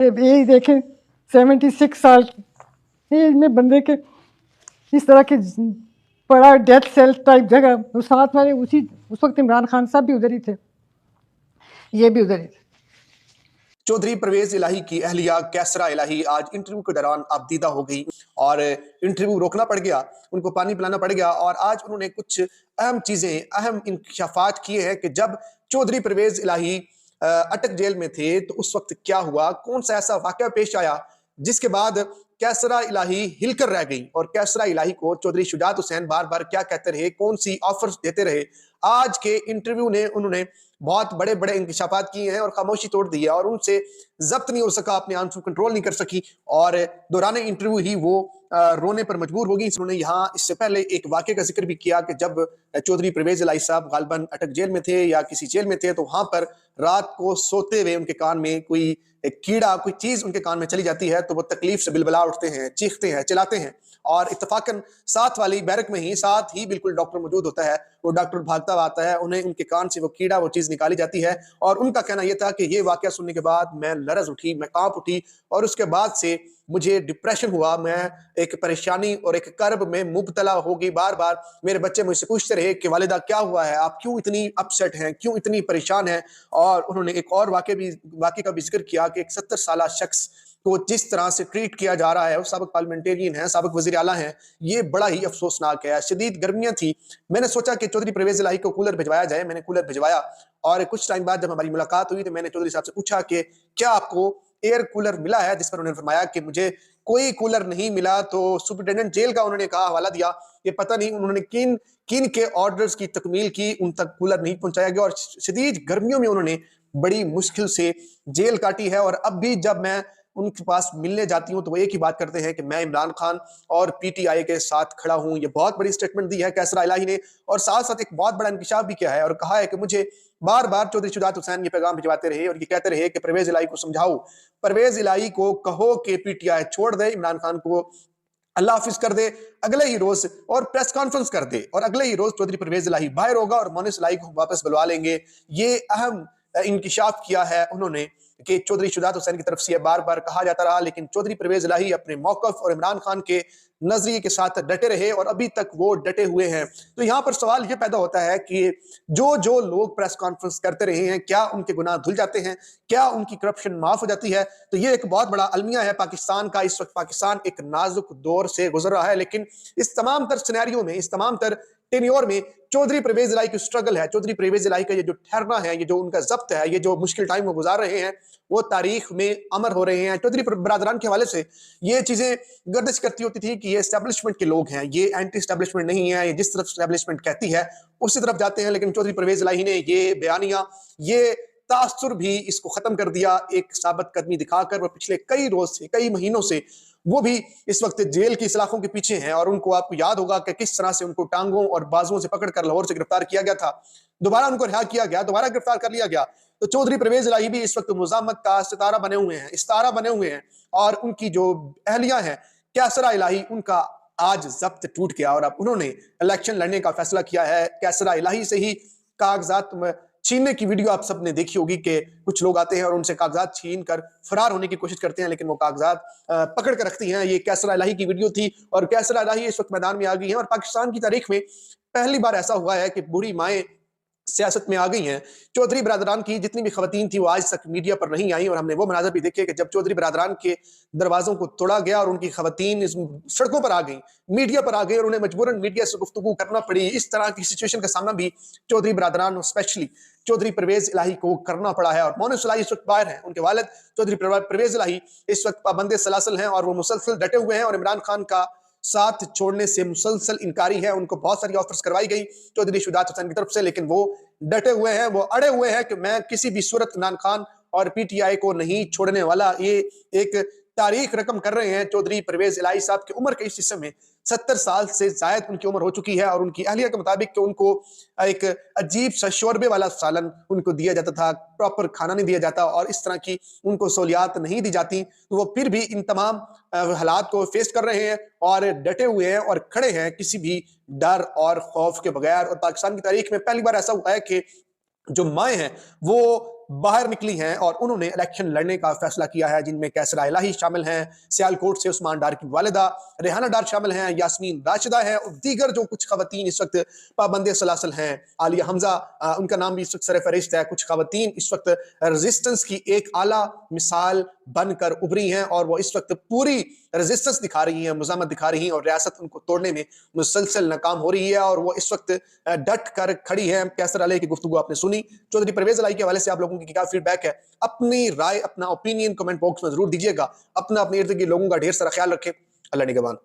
यही देखें 76 साल की एज में बंदे के इस तरह के पड़ा डेथ सेल टाइप जगह, तो साथ वाले उस वक्त इमरान खान साहब भी उधर ही थे, ये भी उधर ही थे। चौधरी परवेज इलाही की अहलिया कैसरा इलाही आज इंटरव्यू के दौरान आपदीदा हो गई और इंटरव्यू रोकना पड़ गया, उनको पानी पिलाना पड़ गया। और आज उन्होंने कुछ अहम चीजें, अहम इंकशाफात किए हैं कि जब चौधरी परवेज इलाही अटक जेल में थे तो उस वक्त क्या हुआ, कौन सा ऐसा वाकया पेश आया जिसके बाद कैसरा इलाही हिलकर रह गई और कैसरा इलाही को चौधरी शुजात हुसैन बार बार क्या कहते रहे, कौन सी ऑफर्स देते रहे। आज के इंटरव्यू ने उन्होंने बहुत बड़े बड़े इंकशाफात किए हैं और खामोशी तोड़ दी है और उनसे जब्त नहीं हो सका, अपने आंसू कंट्रोल नहीं कर सकी और दौरान इंटरव्यू ही वो रोने पर मजबूर हो गई। उन्होंने यहाँ इससे पहले एक वाकये का जिक्र भी किया कि जब चौधरी परवेज इलाही साहब गालबन अटक जेल में थे या किसी जेल में थे तो वहां पर रात को सोते हुए उनके कान में कोई एक कीड़ा, कोई चीज उनके कान में चली जाती है तो वो तकलीफ से बिलबिला उठते हैं, चीखते हैं, चिल्लाते हैं और इत्तफाकन साथ वाली बैरक में ही साथ ही बिल्कुल डॉक्टर मौजूद होता है। वो डॉक्टर भागता हुआ आता है, उन्हें उनके कान से वो कीड़ा, वो चीज निकाली जाती है और उनका कहना यह था कि ये वाकया सुनने के बाद मैं लरज उठी, मैं कांप उठी और उसके बाद से मुझे डिप्रेशन हुआ, मैं एक परेशानी और एक कर्ब में मुब्तला हो गई। बार बार मेरे बच्चे मुझसे पूछते रहे कि वालिदा क्या हुआ है, आप क्यों इतनी अपसेट हैं, क्यों इतनी परेशान हैं। और उन्होंने एक और वाकये का भी जिक्र किया कि एक 70 साल शख्स को जिस तरह से ट्रीट किया जा रहा है, वो साबिक पार्लियामेंटेरियन है, साबिक वजीर आला हैं, ये बड़ा ही अफसोसनाक है। शदीद गर्मियां थी, मैंने सोचा कि चौधरी परवेज इलाही को कूलर भिजवाया जाए, मैंने कूलर भिजवाया और कुछ टाइम बाद जब हमारी मुलाकात हुई तो मैंने चौधरी साहब से पूछा कि क्या आपको एयर कूलर मिला है, जिस पर उन्होंने फरमाया कि मुझे कोई कूलर नहीं मिला। तो सुपरिटेंडेंट जेल का उन्होंने कहा, हवाला दिया कि पता नहीं उन्होंने किन किन के ऑर्डर्स की तकमील की, उन तक कूलर नहीं पहुंचाया गया और शदीद गर्मियों में उन्होंने बड़ी मुश्किल से जेल काटी है। और अब भी जब मैं उनके पास मिलने जाती हूं तो वो एक ही बात करते हैं कि मैं इमरान खान और पीटीआई के साथ खड़ा हूं। ये बहुत बड़ी स्टेटमेंट दी है कैसरा इलाही ने और साथ साथ एक बहुत बड़ा इंकशाफ भी किया है और कहा है कि मुझे बार बार चौधरी शुजात हुसैन ये पैगाम भिजवाते रहे और ये कहते रहे कि परवेज इलाही को समझाओ, परवेज इलाही को कहो कि पीटीआई छोड़ दे, इमरान खान को अल्लाह हाफिज कर दे, अगले ही रोज और प्रेस कॉन्फ्रेंस कर दे और अगले ही रोज चौधरी परवेज इलाही बाहर होगा और मोनिस इलाही को वापस बुलवा लेंगे। ये अहम इंकिशाफ किया है उन्होंने कि चौधरी शुजात हुसैन की तरफ से बार बार कहा जाता रहा, लेकिन चौधरी परवेज इलाही अपने मौकफ और इमरान खान के नजरिए के साथ डटे रहे और अभी तक वो डटे हुए हैं। तो यहाँ पर सवाल ये पैदा होता है कि जो जो लोग प्रेस कॉन्फ्रेंस करते रहे हैं, क्या उनके गुनाह धुल जाते हैं, क्या उनकी करप्शन माफ हो जाती है। तो ये एक बहुत बड़ा अलमिया है पाकिस्तान का। इस वक्त पाकिस्तान एक नाजुक दौर से गुजर रहा है, लेकिन इस तमाम तर सिनेरियो में, इस तमाम तर टेन्योर में चौधरी परवेज इलाही की स्ट्रगल है, चौधरी परवेज इलाही का ये जो ठहरना है, ये जो उनका जब्त है, ये जो मुश्किल टाइम वो गुजार रहे हैं, वो तारीख में अमर हो रहे हैं। चौधरी बरादरान के हवाले से ये चीजें गर्दिश करती होती थी कि ये एस्टेब्लिशमेंट के लोग हैं, ये एंटी एस्टेब्लिशमेंट नहीं है, ये जिस तरफ एस्टेब्लिशमेंट कहती है उसी तरफ जाते हैं। लेकिन चौधरी परवेज इलाही ने ये बयानिया, ये तासुर भी इसको खत्म कर दिया एक साबित कदमी दिखाकर। वो पिछले कई रोज से, कई महीनों से वो भी इस वक्त जेल की सलाखों के पीछे हैं और उनको, आपको याद होगा कि किस तरह से उनको टांगों और बाजुओं से पकड़कर लाहौर से गिरफ्तार किया गया था, दोबारा उनको रिहा किया गया, दोबारा गिरफ्तार कर लिया गया। तो चौधरी परवेज इलाही भी इस वक्त मुजामत का सितारा बने हुए हैं, इस्तारा बने हुए हैं और उनकी जो अहलियां हैं कैसरा इलाही, उनका आज जब्त टूट गया और अब उन्होंने इलेक्शन लड़ने का फैसला किया है। कैसरा इलाही से ही कागजात छीनने की वीडियो आप सबने देखी होगी कि कुछ लोग आते हैं और उनसे कागजात छीन कर फरार होने की कोशिश करते हैं, लेकिन वो कागजात पकड़ कर रखती हैं। ये कैसरा इलाही की वीडियो थी और कैसरा इलाही इस वक्त मैदान में आ गई है और पाकिस्तान की तारीख में पहली बार ऐसा हुआ है कि बूढ़ी माएं सियासत में आ गई हैं। चौधरी बरादरान की जितनी भी खवातीन थी वो आज तक मीडिया पर नहीं आई और हमने वो मनाजर भी देखे कि जब चौधरी बरादरान के दरवाजों को तोड़ा गया और उनकी खवातीन इस सड़कों पर आ गई, मीडिया पर आ गई और उन्हें मजबूरन मीडिया से गुफ्तगू करना पड़ी। इस तरह की सिचुएशन का सामना भी चौधरी बरादरान, स्पेशली चौधरी परवेज इलाही को करना पड़ा है और मोनिस इलाही इस वक्त बाहर हैं। उनके वालिद चौधरी परवेज इलाही इस वक्त पाबंदे सलासल हैं और वो मुसलसल डटे हुए हैं और इमरान खान का साथ छोड़ने से मुसलसल इनकारी है। उनको बहुत सारी ऑफर्स करवाई गई चौधरी शुजात हुसैन की तरफ से, लेकिन वो डटे हुए हैं, वो अड़े हुए हैं कि मैं किसी भी सूरत इमरान खान और पीटीआई को नहीं छोड़ने वाला। ये एक तारीख रकम कर रहे हैं चौधरी परवेज इलाही साहब की उम्र के इस हिस्से में 70 साल से जायद उनकी उम्र हो चुकी है और उनकी अहलिया के मुताबिक कि उनको एक अजीब सा शोरबे वाला सालन उनको दिया जाता था, प्रॉपर खाना नहीं दिया जाता और इस तरह की उनको सहूलियात नहीं दी जाती। तो वो फिर भी इन तमाम हालात को फेस कर रहे हैं और डटे हुए हैं और खड़े हैं किसी भी डर और खौफ के बगैर। और पाकिस्तान की तारीख में पहली बार ऐसा हुआ है कि जो माएं हैं वो बाहर निकली हैं और उन्होंने इलेक्शन लड़ने का फैसला किया है, जिनमें कैसरा इलाही शामिल हैं, सियालकोट से उस्मान डार की वालिदा रेहाना डार शामिल हैं, यास्मीन राशिदा है और दीगर जो कुछ खवातीन इस वक्त पाबंद सलासल हैं। आलिया हमजा उनका नाम भी इस वक्त सरफहरिस्त है। कुछ खवातीन इस वक्त रेजिस्टेंस की एक आला मिसाल बनकर उभरी हैं और वो इस वक्त पूरी रेजिस्टेंस दिखा रही हैं, मुजामत दिखा रही हैं और रियासत उनको तोड़ने में मुसलसल नाकाम हो रही है और वो इस वक्त डट कर खड़ी है। कैसर अली की गुफ्तगू आपने सुनी। चौधरी परवेज इलाही के हवाले से आप लोगों की क्या फीडबैक है? अपनी राय, अपना ओपिनियन कमेंट बॉक्स में जरूर दीजिएगा। अपने इर्द गिर्द लोगों का ढेर सारा ख्याल रखें। अल्लाह निगहबान।